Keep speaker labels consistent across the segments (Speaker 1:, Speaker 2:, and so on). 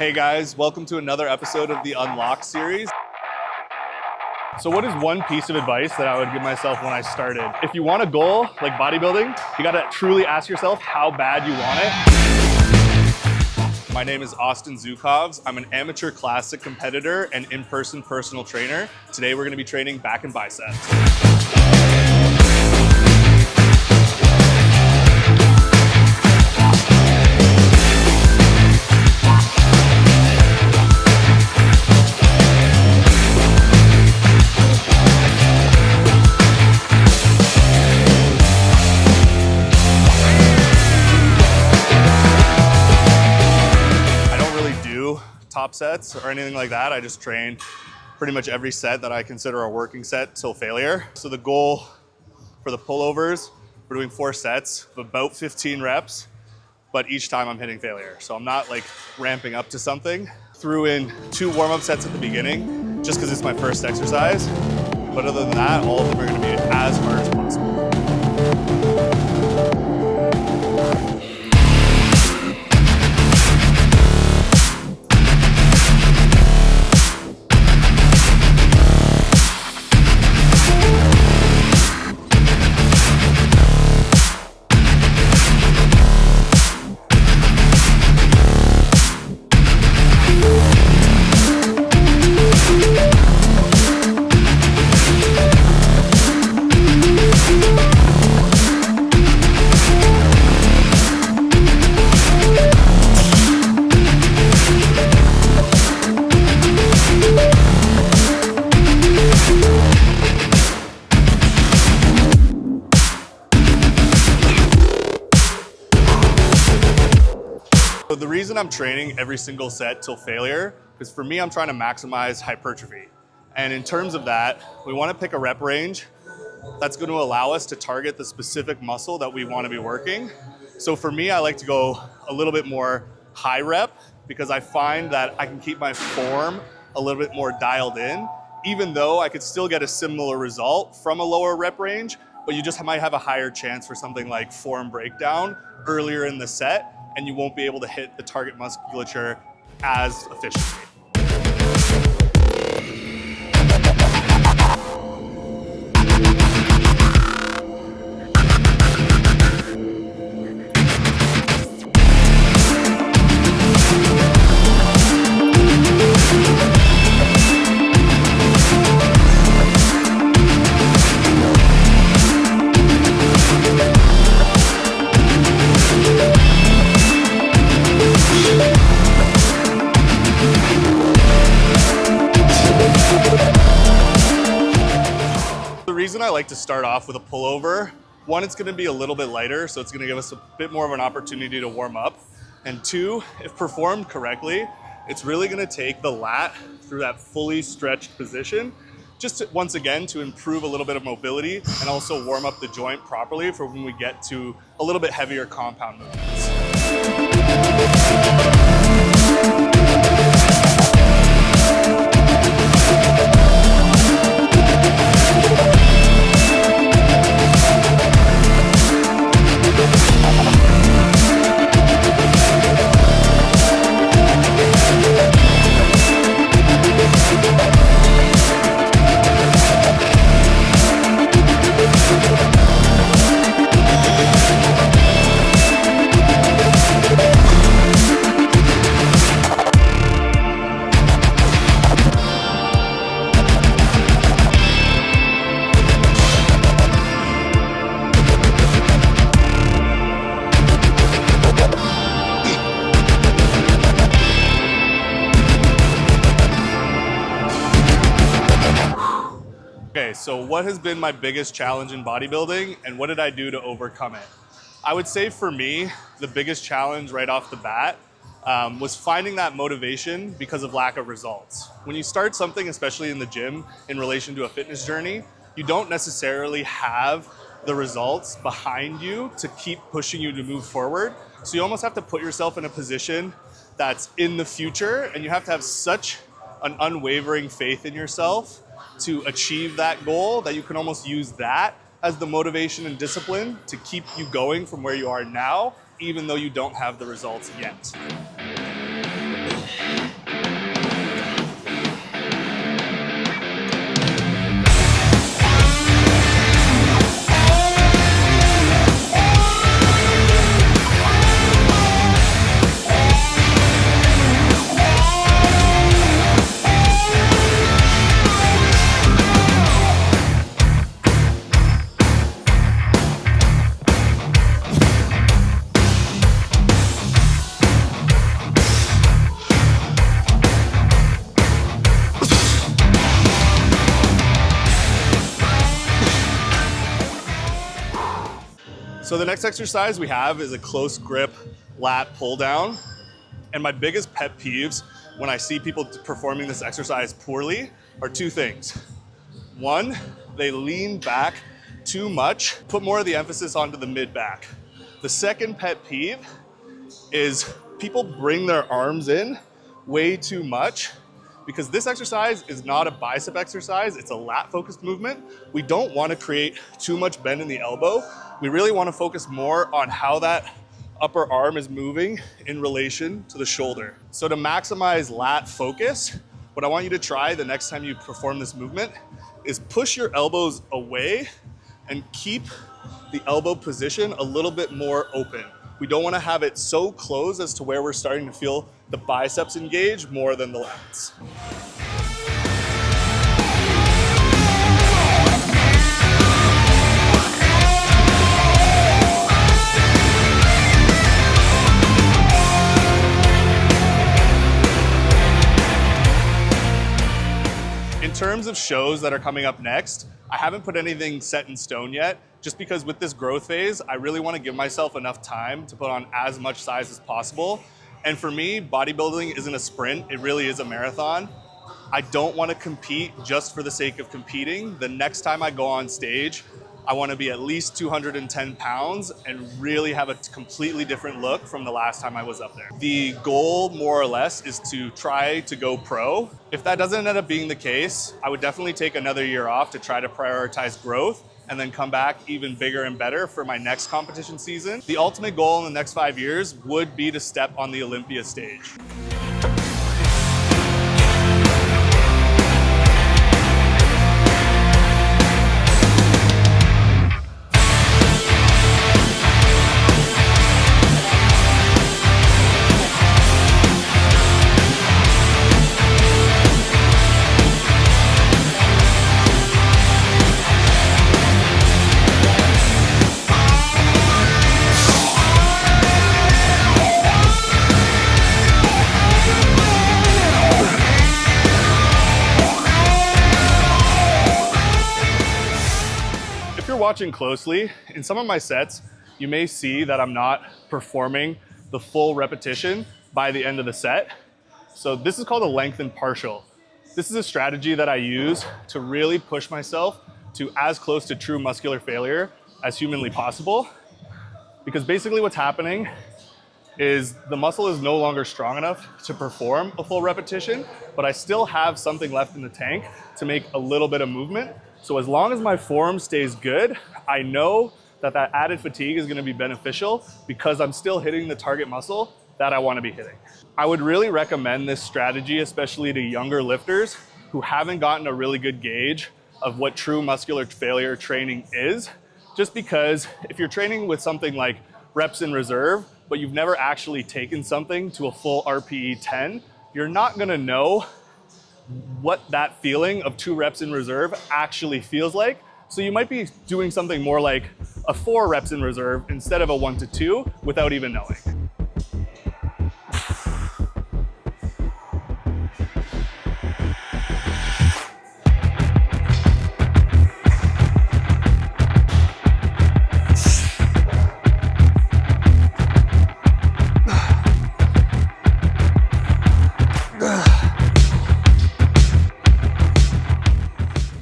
Speaker 1: Hey guys, welcome to another episode of the Unlock series. So what is one piece of advice that I would give myself when I started? If you want a goal like bodybuilding, you gotta truly ask yourself how bad you want it. My name is Austin Zukovs. I'm an amateur classic competitor and in-person personal trainer. Today we're gonna be training back and biceps. Top sets or anything like that. I just train pretty much every set that I consider a working set till failure. So the goal for the pullovers, we're doing 4 sets of about 15 reps, but each time I'm hitting failure. So I'm not like ramping up to something. Threw in 2 warm-up sets at the beginning just because it's my first exercise. But other than that, all of them are going to be as hard as possible. So the reason I'm training every single set till failure is for me, I'm trying to maximize hypertrophy. And in terms of that, we want to pick a rep range that's going to allow us to target the specific muscle that we want to be working. So for me, I like to go a little bit more high rep because I find that I can keep my form a little bit more dialed in, even though I could still get a similar result from a lower rep range, but you just might have a higher chance for something like form breakdown earlier in the set, and you won't be able to hit the target musculature as efficiently. The reason I like to start off with a pullover, one, it's gonna be a little bit lighter, so it's gonna give us a bit more of an opportunity to warm up. And 2, if performed correctly, it's really gonna take the lat through that fully stretched position, just to, once again, to improve a little bit of mobility and also warm up the joint properly for when we get to a little bit heavier compound movements. Okay, so what has been my biggest challenge in bodybuilding and what did I do to overcome it? I would say for me, the biggest challenge right off the bat was finding that motivation because of lack of results. When you start something, especially in the gym, in relation to a fitness journey, you don't necessarily have the results behind you to keep pushing you to move forward. So you almost have to put yourself in a position that's in the future, and you have to have such an unwavering faith in yourself to achieve that goal that you can almost use that as the motivation and discipline to keep you going from where you are now, even though you don't have the results yet. So the next exercise we have is a close grip lat pull down. And my biggest pet peeves when I see people performing this exercise poorly are two things. One, they lean back too much, put more of the emphasis onto the mid back. The second pet peeve is people bring their arms in way too much, because this exercise is not a bicep exercise, it's a lat focused movement. We don't want to create too much bend in the elbow. We really want to focus more on how that upper arm is moving in relation to the shoulder. So to maximize lat focus, what I want you to try the next time you perform this movement is push your elbows away and keep the elbow position a little bit more open. We don't want to have it so close as to where we're starting to feel the biceps engage more than the lats. In terms of shows that are coming up next, I haven't put anything set in stone yet, just because with this growth phase, I really want to give myself enough time to put on as much size as possible. And for me, bodybuilding isn't a sprint, it really is a marathon. I don't want to compete just for the sake of competing. The next time I go on stage, I want to be at least 210 pounds and really have a completely different look from the last time I was up there. The goal, more or less, is to try to go pro. If that doesn't end up being the case, I would definitely take another year off to try to prioritize growth and then come back even bigger and better for my next competition season. The ultimate goal in the next 5 years would be to step on the Olympia stage. Watching closely, in some of my sets, you may see that I'm not performing the full repetition by the end of the set. So this is called a lengthened partial. This is a strategy that I use to really push myself to as close to true muscular failure as humanly possible. Because basically what's happening is the muscle is no longer strong enough to perform a full repetition, but I still have something left in the tank to make a little bit of movement. So as long as my form stays good, I know that that added fatigue is gonna be beneficial because I'm still hitting the target muscle that I wanna be hitting. I would really recommend this strategy, especially to younger lifters who haven't gotten a really good gauge of what true muscular failure training is, just because if you're training with something like reps in reserve, but you've never actually taken something to a full RPE 10, you're not gonna know what that feeling of 2 reps in reserve actually feels like. So you might be doing something more like a 4 reps in reserve instead of a 1 to 2 without even knowing.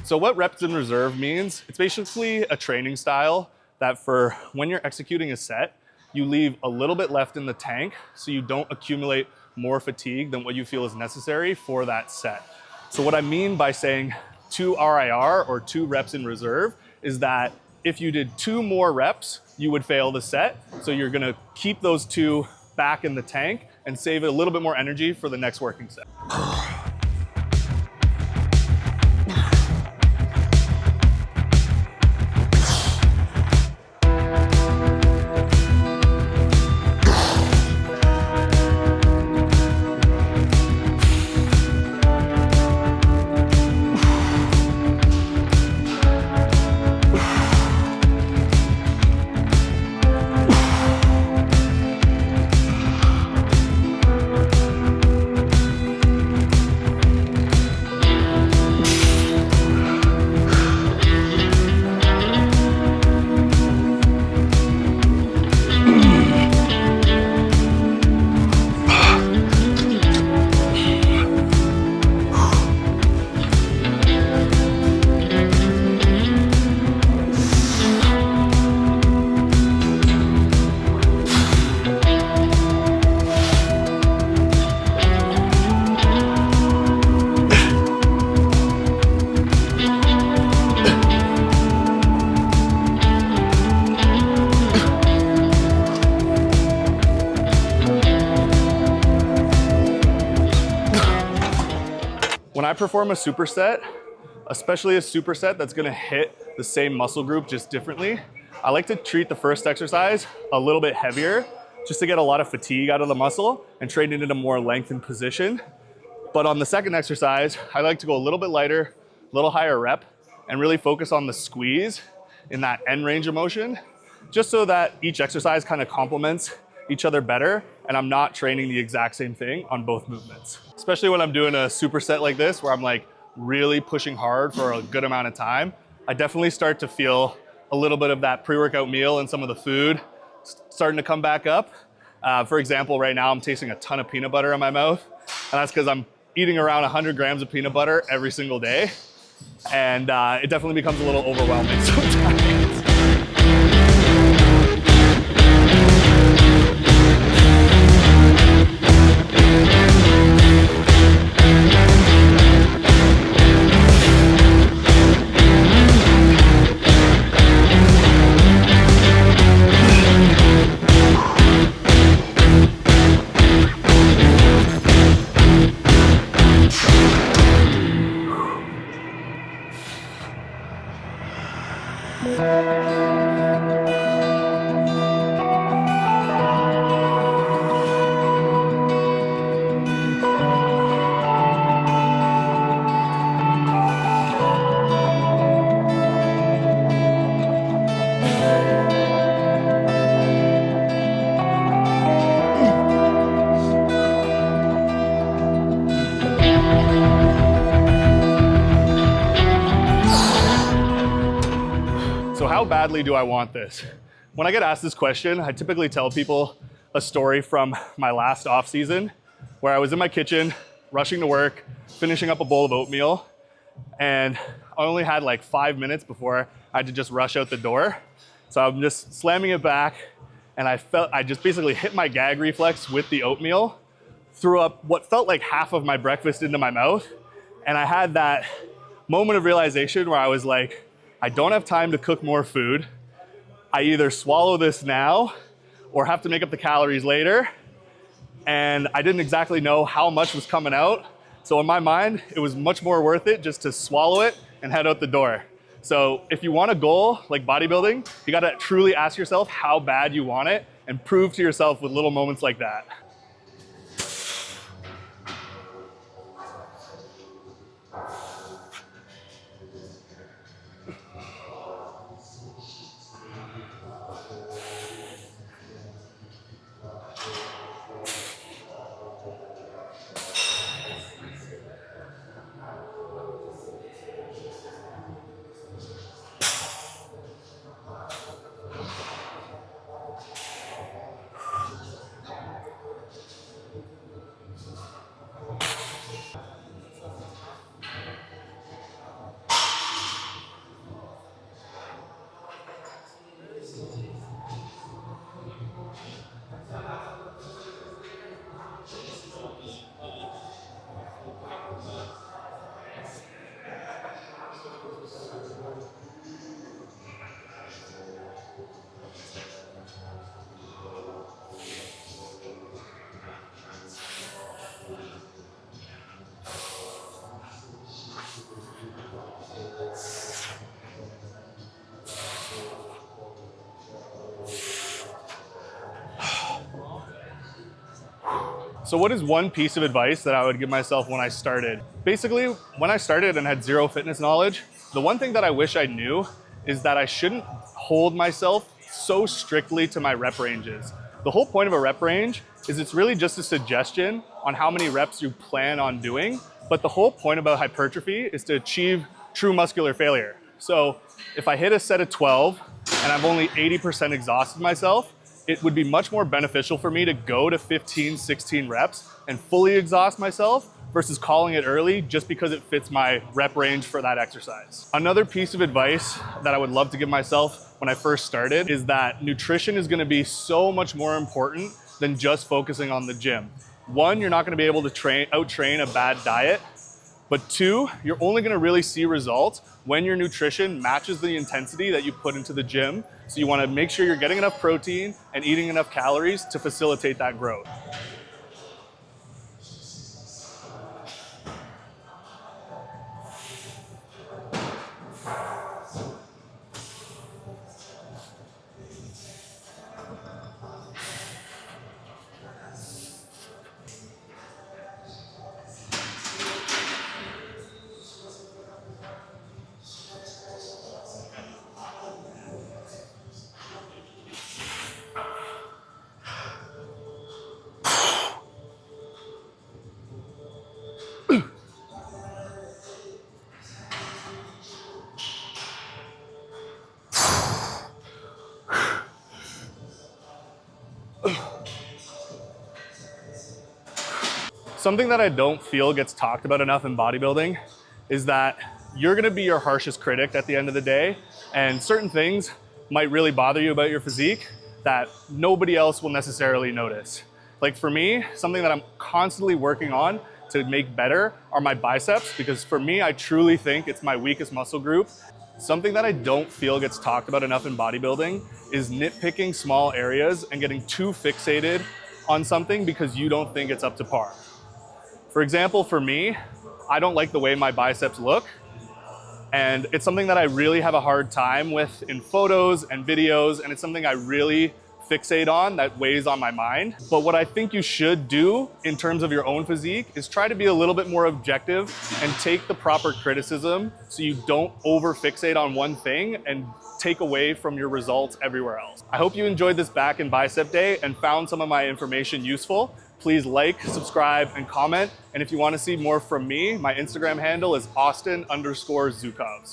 Speaker 1: So what reps in reserve means, it's basically a training style that for when you're executing a set, you leave a little bit left in the tank so you don't accumulate more fatigue than what you feel is necessary for that set. So what I mean by saying 2 RIR or 2 reps in reserve is that if you did 2 more reps, you would fail the set. So you're gonna keep those 2 back in the tank and save a little bit more energy for the next working set. When I perform a superset, especially a superset that's gonna hit the same muscle group just differently, I like to treat the first exercise a little bit heavier just to get a lot of fatigue out of the muscle and train it in a more lengthened position. But on the second exercise, I like to go a little bit lighter, a little higher rep, and really focus on the squeeze in that end range of motion, just so that each exercise kind of complements each other better and I'm not training the exact same thing on both movements. Especially when I'm doing a superset like this, where I'm like really pushing hard for a good amount of time, I definitely start to feel a little bit of that pre-workout meal and some of the food starting to come back up. For example, right now I'm tasting a ton of peanut butter in my mouth, and that's because I'm eating around 100 grams of peanut butter every single day. And it definitely becomes a little overwhelming sometimes. So how badly do I want this? When I get asked this question, I typically tell people a story from my last off season where I was in my kitchen, rushing to work, finishing up a bowl of oatmeal, and I only had like 5 minutes before I had to just rush out the door. So I'm just slamming it back, and I just basically hit my gag reflex with the oatmeal, threw up what felt like half of my breakfast into my mouth, and I had that moment of realization where I was like, I don't have time to cook more food. I either swallow this now or have to make up the calories later. And I didn't exactly know how much was coming out. So in my mind, it was much more worth it just to swallow it and head out the door. So if you want a goal like bodybuilding, you gotta truly ask yourself how bad you want it and prove to yourself with little moments like that. So what is one piece of advice that I would give myself when I started? Basically, when I started and had zero fitness knowledge, the one thing that I wish I knew is that I shouldn't hold myself so strictly to my rep ranges. The whole point of a rep range is it's really just a suggestion on how many reps you plan on doing, but the whole point about hypertrophy is to achieve true muscular failure. So if I hit a set of 12 and I've only 80% exhausted myself, it would be much more beneficial for me to go to 15, 16 reps and fully exhaust myself versus calling it early just because it fits my rep range for that exercise. Another piece of advice that I would love to give myself when I first started is that nutrition is gonna be so much more important than just focusing on the gym. One, you're not gonna be able to out-train a bad diet, but two, you're only gonna really see results when your nutrition matches the intensity that you put into the gym. So you wanna make sure you're getting enough protein and eating enough calories to facilitate that growth. Something that I don't feel gets talked about enough in bodybuilding is that you're gonna be your harshest critic at the end of the day, and certain things might really bother you about your physique that nobody else will necessarily notice. Like for me, something that I'm constantly working on to make better are my biceps, because for me, I truly think it's my weakest muscle group. Something that I don't feel gets talked about enough in bodybuilding is nitpicking small areas and getting too fixated on something because you don't think it's up to par. For example, for me, I don't like the way my biceps look, and it's something that I really have a hard time with in photos and videos, and it's something I really fixate on that weighs on my mind. But what I think you should do in terms of your own physique is try to be a little bit more objective and take the proper criticism so you don't over fixate on one thing and take away from your results everywhere else. I hope you enjoyed this back in bicep day and found some of my information useful. Please like, subscribe, and comment. And if you want to see more from me, my Instagram handle is Austin_Zukovs.